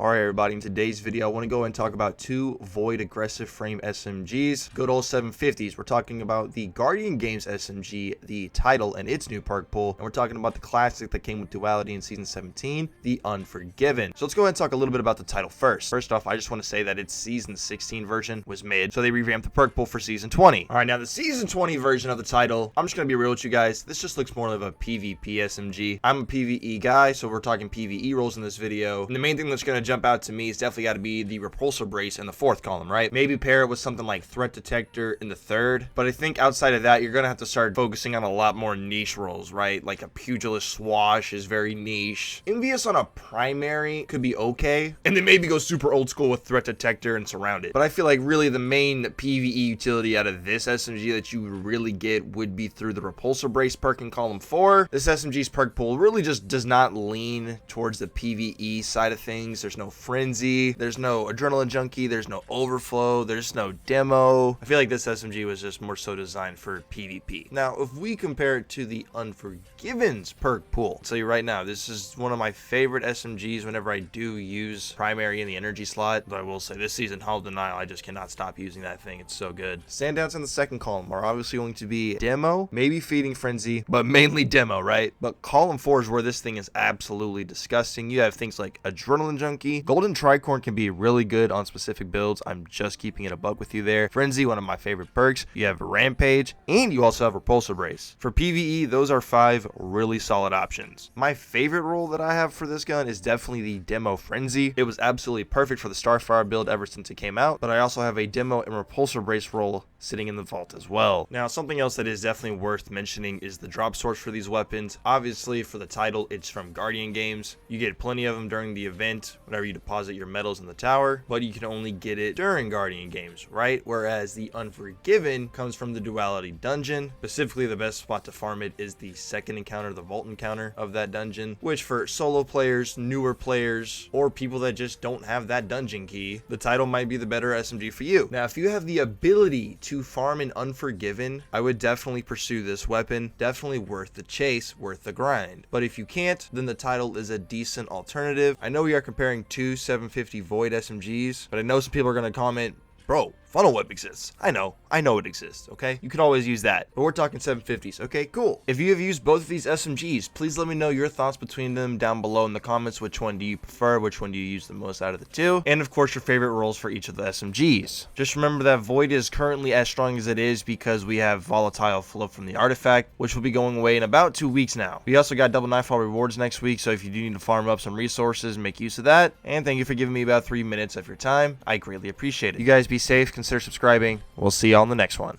Alright everybody, in today's video I want to go and talk about two Void aggressive frame SMGs, good old 750s. We're talking about the Guardian Games SMG, the title and its new perk pool, and we're talking about the classic that came with duality in season 17, the Unforgiven. So let's go ahead and talk a little bit about the title first. First off, I just want to say that its season 16 version was mid, so they revamped the perk pool for season 20. Alright, now the season 20 version of the title, I'm just going to be real with you guys, this just looks more of a PvP SMG. I'm a PvE guy, so we're talking PvE roles in this video, and the main thing that's going to jump out to me is definitely got to be the repulsor brace in the fourth column, right? Maybe pair it with something like threat detector in the third, but I think outside of that, you're going to have to start focusing on a lot more niche roles, right? Like a pugilist swash is very niche. Envious on a primary could be okay, and then maybe go super old school with threat detector and surround it. But I feel like really the main PvE utility out of this SMG that you would really get would be through the repulsor brace perk in column 4. This SMG's perk pool really just does not lean towards the PvE side of things. There's no frenzy, there's no adrenaline junkie, there's no overflow, there's no demo. I feel like this SMG was just more so designed for PvP. Now, if we compare it to the Unforgiven's perk pool, I'll tell you right now, this is one of my favorite SMGs whenever I do use primary in the energy slot. But I will say this season, Hollow Denial, I just cannot stop using that thing. It's so good. Standouts in the second column are obviously going to be demo, maybe feeding frenzy, but mainly demo, right? But column 4 is where this thing is absolutely disgusting. You have things like adrenaline junkie. Golden tricorn can be really good on specific builds. I'm just keeping it a buck with you there. Frenzy, one of my favorite perks. You have rampage, and you also have repulsor brace. For PvE, those are 5 really solid options. My favorite role that I have for this gun is definitely the demo frenzy. It was absolutely perfect for the Starfire build ever since it came out, but I also have a demo and repulsor brace role sitting in the vault as well. Now, something else that is definitely worth mentioning is the drop source for these weapons. Obviously, for the title, it's from Guardian Games. You get plenty of them during the event whenever you deposit your medals in the tower, but you can only get it during Guardian Games, right? Whereas the Unforgiven comes from the duality dungeon. Specifically, the best spot to farm it is the second encounter, the vault encounter of that dungeon, which for solo players, newer players, or people that just don't have that dungeon key, the title might be the better SMG for you. Now, if you have the ability to farm an Unforgiven, I would definitely pursue this weapon. Definitely worth the chase, worth the grind. But if you can't, then the title is a decent alternative. I know we are comparing two 750 Void SMGs, but I know some people are going to comment, bro, funnel web exists. I know it exists, okay? You can always use that, but we're talking 750s, okay? Cool. If you have used both of these SMGs, please let me know your thoughts between them down below in the comments. Which one do you prefer? Which one do you use the most out of the two? And of course, your favorite roles for each of the SMGs. Just remember that Void is currently as strong as it is because we have volatile flow from the artifact, which will be going away in about 2 weeks now. We also got double nightfall rewards next week, so if you do need to farm up some resources, make use of that. And thank you for giving me about 3 minutes of your time. I greatly appreciate it. You guys be safe, consider subscribing. We'll see you on the next one.